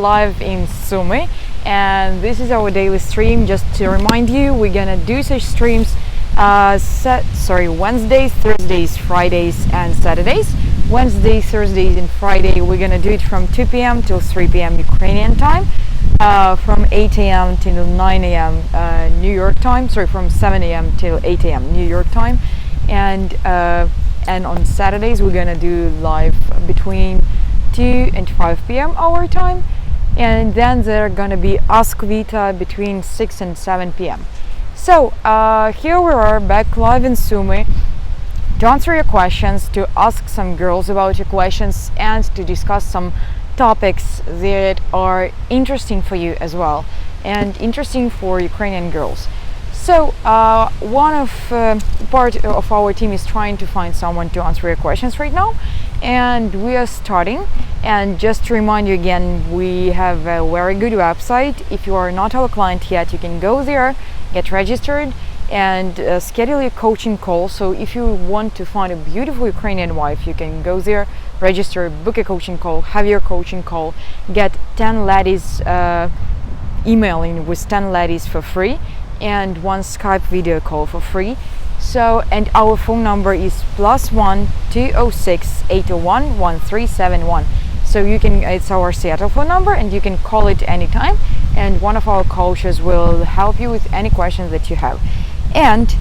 live in Sumy, and this is our daily stream. Just to remind you, we're gonna do such streams Wednesdays, Thursdays, Fridays and Saturdays. Wednesday, Thursdays and Friday we're gonna do it from 2 p.m. till 3 p.m. Ukrainian time, from 8 a.m. till 9 a.m. New York time, from 7 a.m. till 8 a.m. New York time, and on Saturdays we're gonna do live between 2 and 5 p.m. our time, and then there are gonna be Ask Vita between 6 and 7 p.m. So here we are back live in Sumy to answer your questions, to ask some girls about your questions, and to discuss some topics that are interesting for you as well, and interesting for Ukrainian girls. So part of our team is trying to find someone to answer your questions right now, and we are starting. And just to remind you again, we have a very good website. If you are not our client yet, you can go there, get registered, and schedule a coaching call. So if you want to find a beautiful Ukrainian wife, you can go there, register, book a coaching call, have your coaching call, get 10 ladies emailing with 10 ladies for free, and one Skype video call for free. So, and our phone number is +1 206 801 1371. So you can, it's our Seattle phone number, and you can call it anytime, and one of our coaches will help you with any questions that you have. And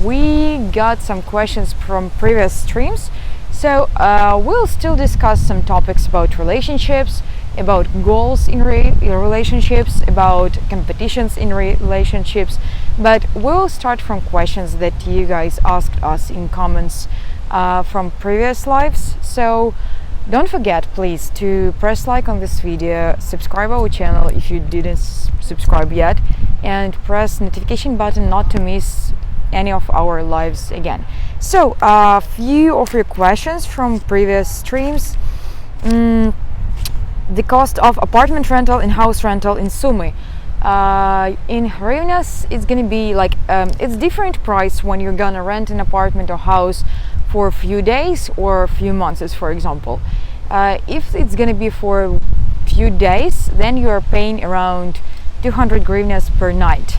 we got some questions from previous streams, so we'll still discuss some topics about relationships, about goals in relationships, about competitions in relationships, but we'll start from questions that you guys asked us in comments from previous lives. So don't forget, please, to press like on this video, subscribe our channel if you didn't subscribe yet, and press notification button not to miss any of our lives again. So a few of your questions from previous streams. The cost of apartment rental and house rental in Sumy. In hryvnias, it's gonna be like it's different price when you're gonna rent an apartment or house for a few days or a few months, for example. If it's gonna be for a few days, then you are paying around 200 hryvnias per night,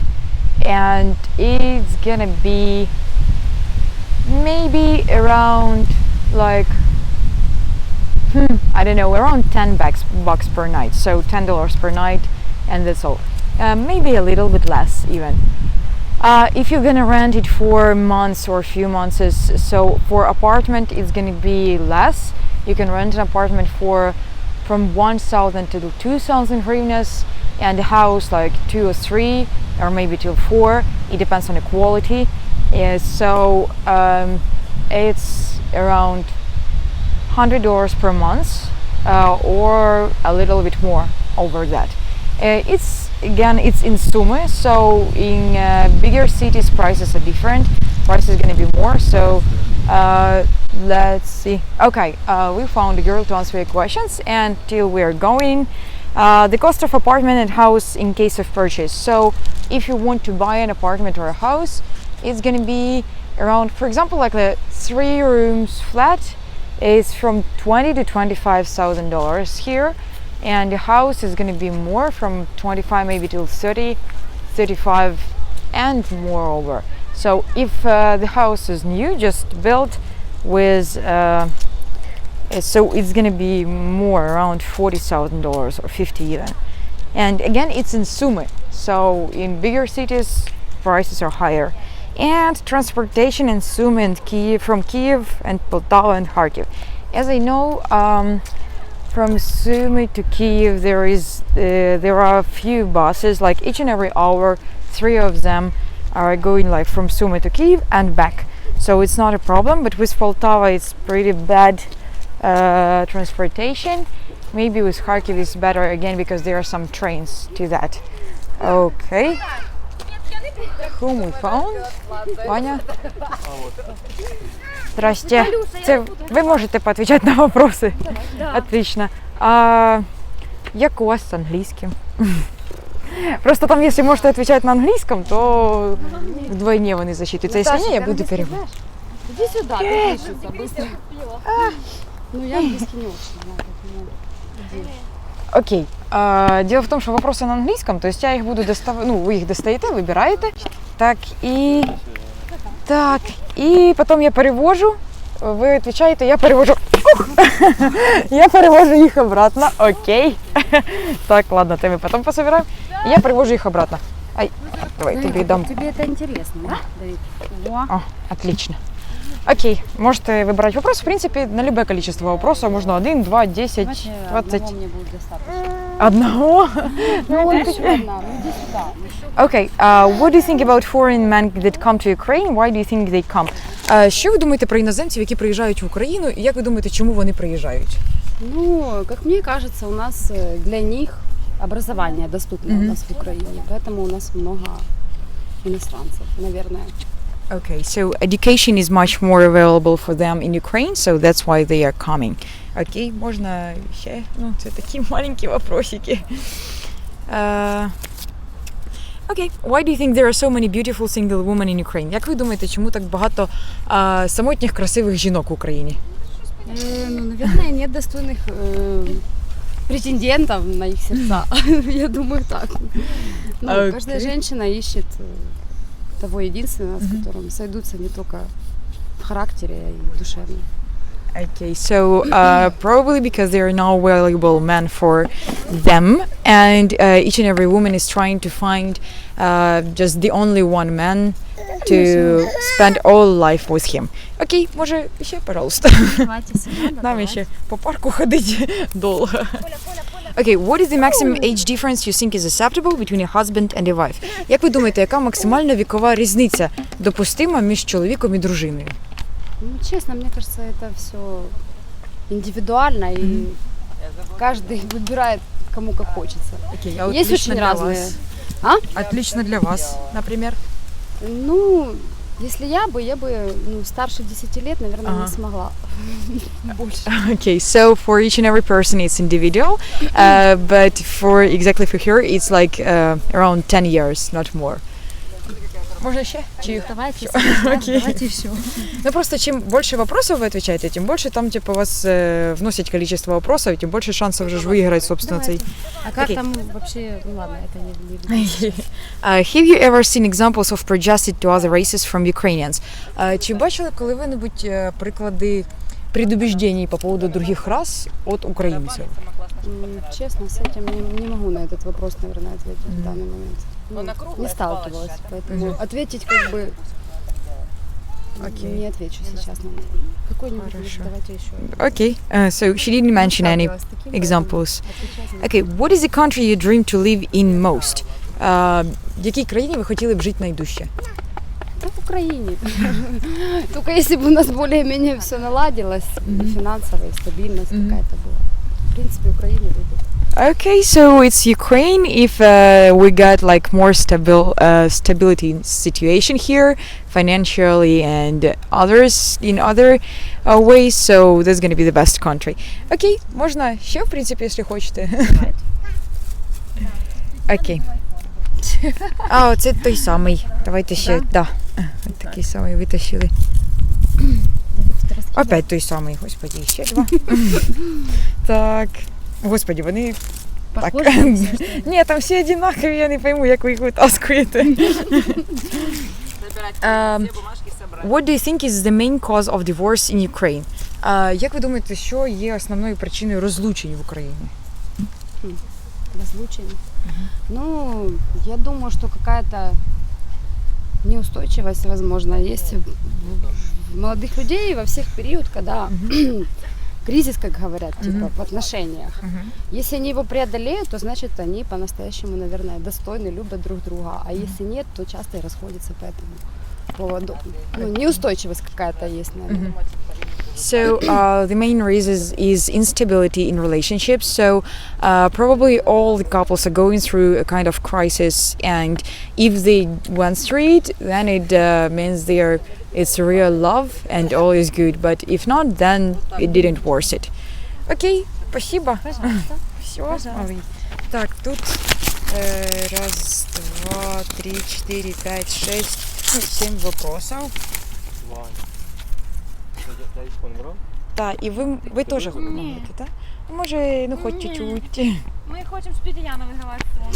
and it's gonna be maybe around like I don't know, around 10 bucks per night, so $10 per night, and that's all. Maybe a little bit less even. If you're gonna rent it for months or a few months, so for apartment it's gonna be less. You can rent an apartment for from 1,000 to 2,000 hryvnias, and a house like 2 or 3 or maybe till 4. It depends on the quality. So it's around $100 per month, or a little bit more over that. It's in Sumy, so in bigger cities prices are different. Price is going to be more. So let's see. Okay, we found a girl to answer your questions, and till we're going, the cost of apartment and house in case of purchase. So if you want to buy an apartment or a house, it's going to be around, for example, like a 3 rooms flat is from $20,000 to $25,000 here, and the house is going to be more, from 25 maybe till 30, 35 and moreover. So if the house is new, just built with so it's going to be more, around $40,000 or 50 even. And again, it's in Sumy, so in bigger cities prices are higher. And transportation in Sumy and Kiev, from Kiev and Poltava and Kharkiv. As I know, from Sumy to Kiev there are a few buses, like each and every hour 3 of them are going like from Sumy to Kiev and back, so it's not a problem. But with Poltava it's pretty bad transportation. Maybe with Kharkiv it's better again, because there are some trains to that. Okay, whom we found? Ваня? Здрасте. Вы можете поотвечать на вопросы? Да. Отлично. Як у вас с английским? Просто там, если можете отвечать на английском, то вдвойне вони засчитываются. Если не, я буду переводить. Иди сюда, ты быстро. Ну, я английский не очень знаю. Окей. Дело в том, что вопросы на английском, то есть я их буду доставать, ну, вы их достаете, выбираете. Так, и потом я перевожу, вы отвечаете, я перевожу. Я перевожу их обратно, окей. Так, ладно, ты мы потом пособираем. Я перевожу их обратно. Ай, давай, тебе дам. Тебе это интересно, да, Давид? О, отлично. Окей, можете выбирать вопрос. В принципе, на любое количество вопросов. Можно 1, 2, 10, 20. Одного мне будет достаточно. Одного? Ну, он еще одна, ну иди сюда. Okay, what do you think about foreign men that come to Ukraine? Why do you think they come? Що ви думаєте про іноземців, які приїжджають в Україну? І як ви думаєте, чому вони приїжджають? Ну, как мне кажется, у нас для них образование доступно у нас в Украине, поэтому у нас много иностранцев, наверное. Okay, so education is much more available for them in Ukraine, so that's why they are coming. Окей, можна ще? Ну, це такі маленькі вопросики. Окей, why do you think there are so many beautiful single women in Ukraine? Як ви думаєте, чому так багато самотніх красивих жінок в Україні? Ну, наверное, нет достойных претендентов на их сердца. Я думаю, так. Ну, каждая женщина ищет того единственного, с которым сойдутся не только в характере, а и душевно. Okay, so probably because there are no valuable men for them, and each and every woman is trying to find just the only one man to spend all life with him. Окей, може ще, пожалуйста. Давайте сюда, Нам ще по парку ходить довго. Okay, what is the maximum age difference you think is acceptable between a husband and a wife? Як ви думаєте, яка максимальна вікова різниця допустима між чоловіком і дружиною? Ну, честно, мне кажется, это все индивидуально, и каждый выбирает, кому как хочется. Окей, а Есть очень разные. А? Отлично для вас, например? Ну, если я бы старше 10 лет, наверное, не смогла. Больше. Okay, so for each and every person it's individual, but for her it's like around 10 years, not more. Можно ще? Давайте, Окей. давайте все. Ну просто чем больше вопросов вы отвечаете, тем больше там типа вас вносить количество вопросов, тем больше шансов же выиграть, собственно, цей. А как там вообще, ну ладно, это не Have you ever seen examples of prejudice to other races from Ukrainians? Чи бачили коли-небудь приклади предубеждений по поводу других рас от українців? Честно, с этим не могу на этот вопрос, наверное, ответить в данный момент. Не сталкивалась, поэтому ответить как бы не отвечу сейчас. Какой-нибудь, давайте еще. Okay, so she didn't mention any examples. Okay, what is the country you dream to live in most? В якій країні ви хотіли б жити найдужче? Да, в Украине. Только если бы у нас более-менее все наладилось, финансовая стабильность какая-то была. В принципе, Украина любит. Okay, so it's Ukraine if we got like more stability in situation here, financially and others in other ways, so that's gonna be the best country. Okay, можна ще, в принципі, якщо хочете. Окей. А, оце той самий. Давайте ще, да. Такий самий витащили. Опять той самий, господи, ще два. Так. Господи, вони так. Ні, там всі одинакові, я не пойму, як ви їх витаскуєте. What do you think is the main cause of divorce in Ukraine? Як ви думаєте, що є основною причиною розлучень в Україні? Разлучение? Ну, я думаю, что какая-то неустойчивость, возможно, есть в молодых людей во всех период, когда кризис, как говорят, типа в отношениях. Если они его преодолеют, то значит они по-настоящему, наверное, достойны, любят друг друга. А если нет, то часто и расходятся по этому поводу. Ну, неустойчивость какая-то есть, наверное. So the main reason is instability in relationships. So probably all the couples are going through a kind of crisis, and if they went through it, then it means it's real love and all is good. But if not, then it didn't worth it. Окей, спасибо. Все. Так, тут раз, два, три, четыре, пять, шесть, 7 вопросов. Так, і ви теж можете, так? Може, ну хоч чуть-чуть. Ми хочемо з Пітіяна вигравати фонд.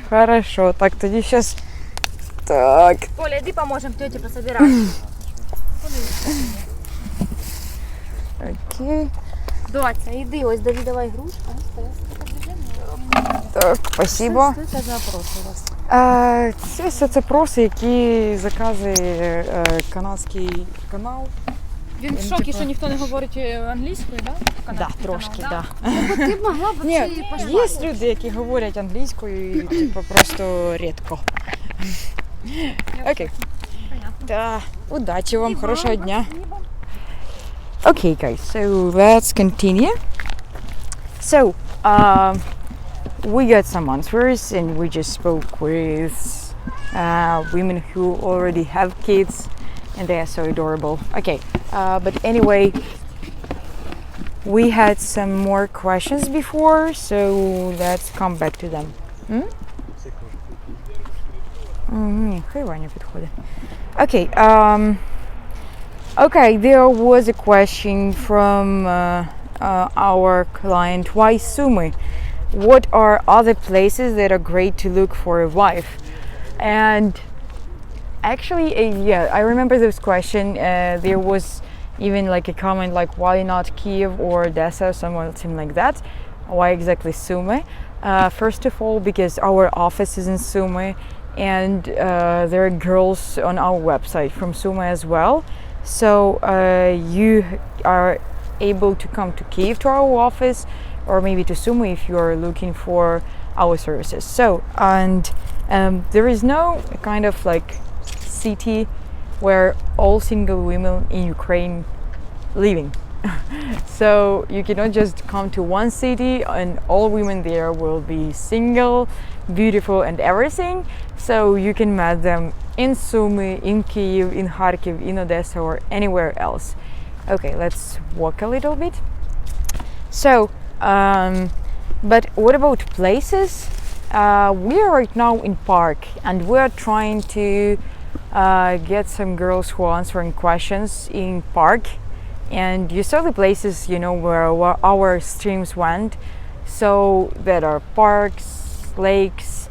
Хорошо, так тоді щас. Так. Оля, іди поможемо тьоті пособирати. Окей. Доця, іди, ось давай грушку. Так, спасибо. Що це за опроси у вас? Це все запроси, які заказує канадський канал. Він в шокі, що ніхто не говорить англійською, так? Да, трошки, так. Ну, ти б могла б Ні, взагалі пошла. є люди, які говорять англійською і типу, просто рідко. Окей. Да. Удачі вам, хорошого дня. Okay, guys, so let's continue. So, we got some answers and we just spoke with women who already have kids and they are so adorable. Okay, but anyway, we had some more questions before, so let's come back to them. Ні, хай Ваня підходить. Okay, okay, there was a question from our client, why Sumy? What are other places that are great to look for a wife? And actually, yeah, I remember this question. There was even like a comment like, why not Kiev or Odessa or something like that? Why exactly Sumy? First of all, because our office is in Sumy, and there are girls on our website from Sumy as well. So you are able to come to Kiev to our office, or maybe to Sumy if you are looking for our services. So, and there is no kind of like city where all single women in Ukraine living. So you cannot just come to one city and all women there will be single, beautiful and everything. So you can meet them in Sumy, in Kyiv, in Kharkiv, in Odessa or anywhere else. Okay, let's walk a little bit. So, but what about places? We are right now in park and we are trying to get some girls who are answering questions in park. And you saw the places, you know, where our streams went. So there are parks, lakes,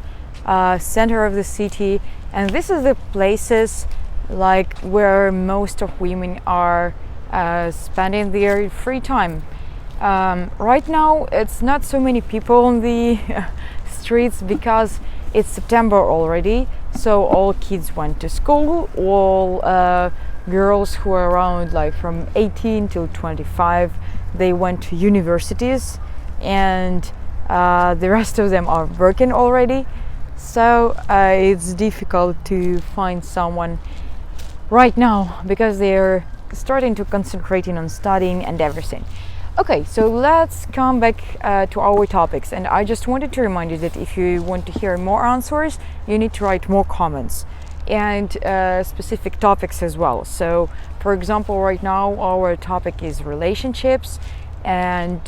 center of the city, and this is the places like where most of women are spending their free time. Right now it's not so many people on the streets because it's September already, so all kids went to school, all girls who are around like from 18 till 25, they went to universities, and the rest of them are working already. So it's difficult to find someone right now because they're starting to concentrating on studying and everything. Okay, so let's come back to our topics, and I just wanted to remind you that if you want to hear more answers, you need to write more comments and specific topics as well. So for example, right now our topic is relationships, and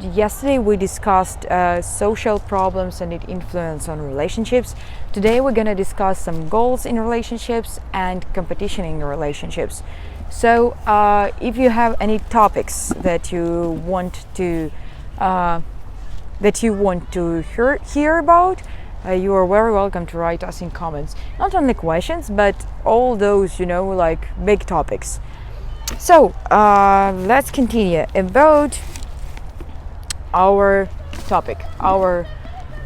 yesterday we discussed social problems and its influence on relationships. Today we're going to discuss some goals in relationships and competition in relationships. So if you have any topics that you want to hear about, you are very welcome to write us in comments. Not only questions, but all those, you know, like big topics. So let's continue about our topic. Our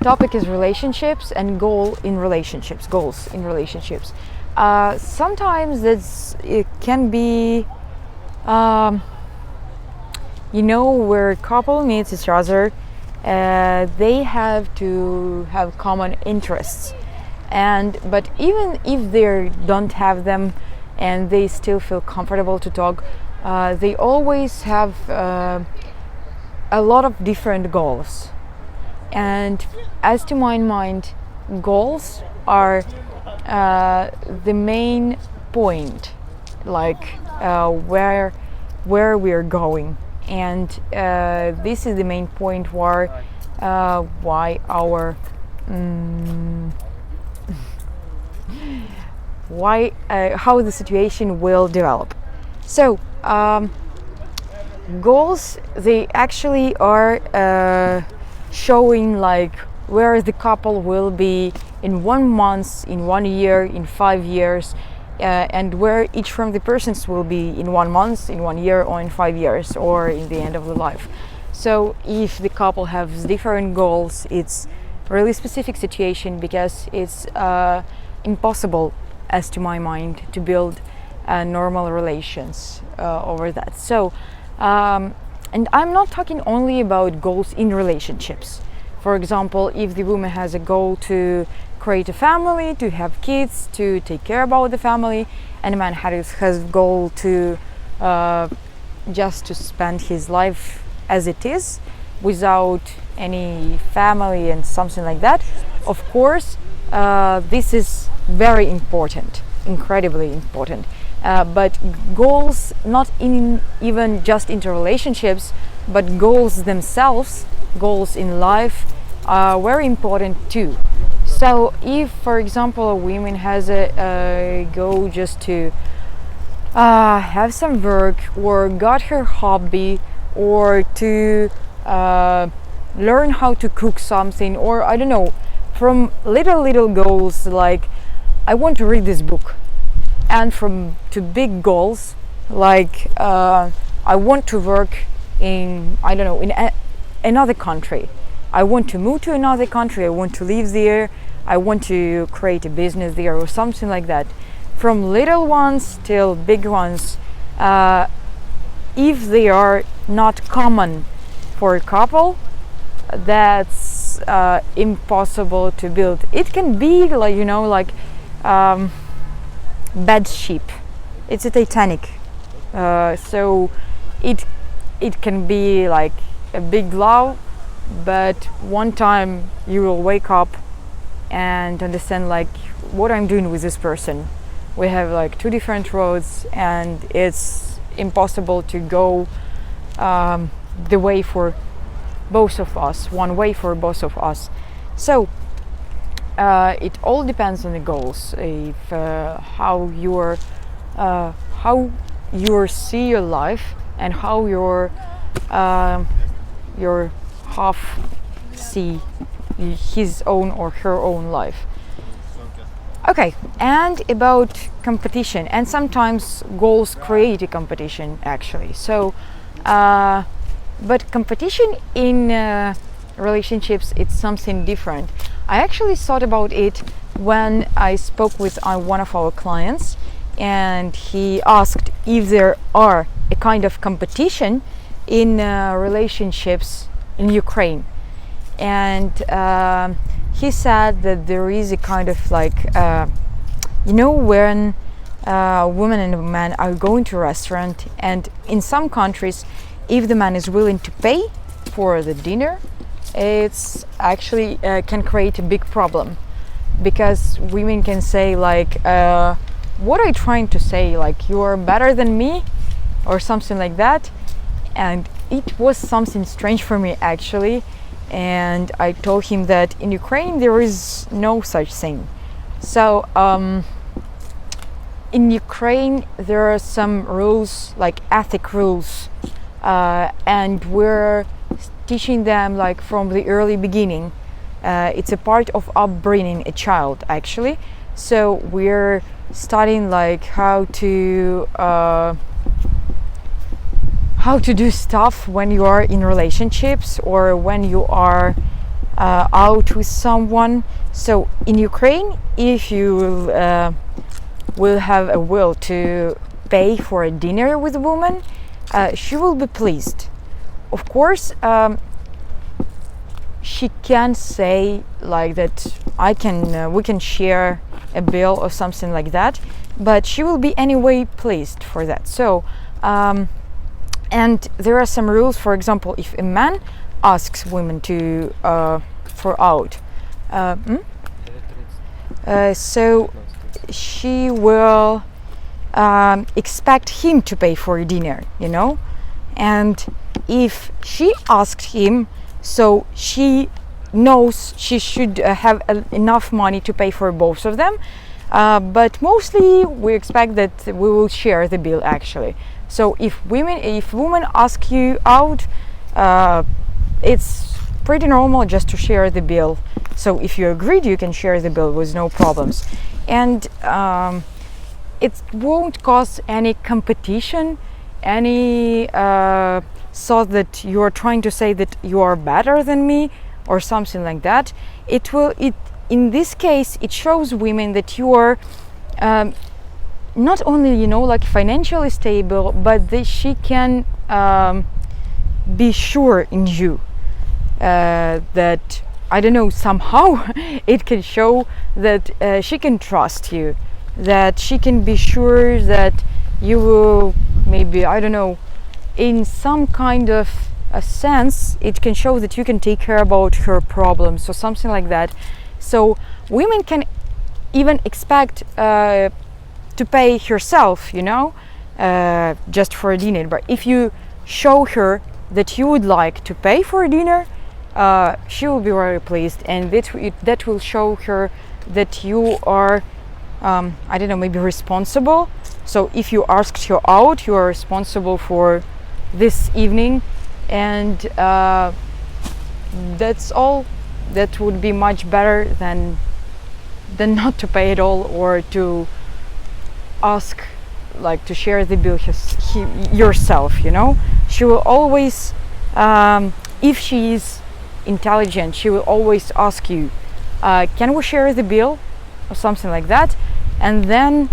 topic is relationships and goals in relationships. Sometimes it can be, you know, where a couple meets each other, they have to have common interests, but even if they don't have them and they still feel comfortable to talk, they always have a lot of different goals. And as to my mind, goals are the main point, like where we are going, and this is the main point why our how the situation will develop. So goals, they actually are showing like where the couple will be in 1 month, in 1 year, in 5 years, and where each from the persons will be in 1 month, in 1 year, or in 5 years, or in the end of the life. So if the couple has different goals, it's really specific situation, because it's impossible, as to my mind, to build normal relations over that. So and I'm not talking only about goals in relationships. For example, if the woman has a goal to create a family, to have kids, to take care about the family, and the man has a goal to just to spend his life as it is, without any family and something like that, of course this is very important, incredibly important. But goals, not in even just into relationships, but goals themselves, goals in life, are very important too. So if, for example, a woman has a goal just to have some work, or got her hobby, or to learn how to cook something, or I don't know, from little goals like I want to read this book, and from to big goals like I want to work in, I don't know, in another country, I want to move to another country, I want to live there, I want to create a business there, or something like that. From little ones till big ones, if they are not common for a couple, that's impossible to build. It can be like, you know, like bad ship, it's a Titanic, so it can be like a big love, but one time you will wake up and understand like what I'm doing with this person. We have like two different roads, and it's impossible to go the way for both of us, one way for both of us. So it all depends on the goals, if how you see your life, and how your half see his own or her own life. Okay, and about competition, and sometimes goals create a competition actually. So but competition in relationships, it's something different. I actually thought about it when I spoke with one of our clients, and he asked if there are a kind of competition in relationships in Ukraine, and he said that there is a kind of like you know, when a woman and a man are going to a restaurant, and in some countries, if the man is willing to pay for the dinner, it's actually can create a big problem, because women can say like, what are you trying to say, like you're better than me, or something like that. And it was something strange for me actually, and I told him that in Ukraine there is no such thing. So in Ukraine there are some rules, like ethic rules, and we're teaching them like from the early beginning. It's a part of upbringing a child actually. So we're studying like how to do stuff when you are in relationships, or when you are out with someone. So in Ukraine, if you will have a will to pay for a dinner with a woman, she will be pleased. Of course, she can say like that we can share a bill or something like that, but she will be anyway pleased for that. So and there are some rules. For example, if a man asks women to for out, so she will expect him to pay for dinner, you know. And if she asked him, so she knows she should have enough money to pay for both of them. But mostly we expect that we will share the bill actually. So if women ask you out, it's pretty normal just to share the bill. So if you agreed, you can share the bill with no problems, and it won't cause any competition, any thought that you are trying to say that you are better than me or something like that. In this case, it shows women that you are not only, like financially stable, but that she can be sure in you, that I don't know, somehow it can show that she can trust you, that she can be sure that you will, maybe, I don't know, in some kind of a sense, it can show that you can take care about her problems or something like that. So women can even expect to pay herself, just for a dinner. But if you show her that you would like to pay for a dinner, she will be very pleased, and that will show her that you are, I don't know, maybe responsible. So if you asked her out, you are responsible for this evening, and that's all. That would be much better than not to pay at all, or to ask, like, to share the bill yourself. She will always, if she is intelligent, she will always ask you, can we share the bill, or something like that. And then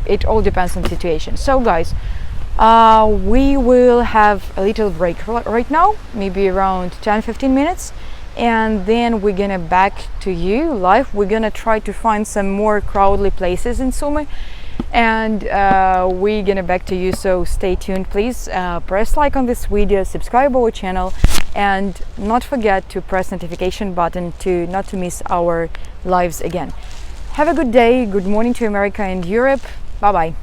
it all depends on the situation. So guys, we will have a little break right now, maybe around 10-15 minutes, and then we're gonna back to you live. We're gonna try to find some more crowdly places in Sumy, and we're gonna back to you, so stay tuned. Please press like on this video, subscribe our channel, and not forget to press notification button not to miss our lives again. Have a good day, good morning to America and Europe. Bye bye.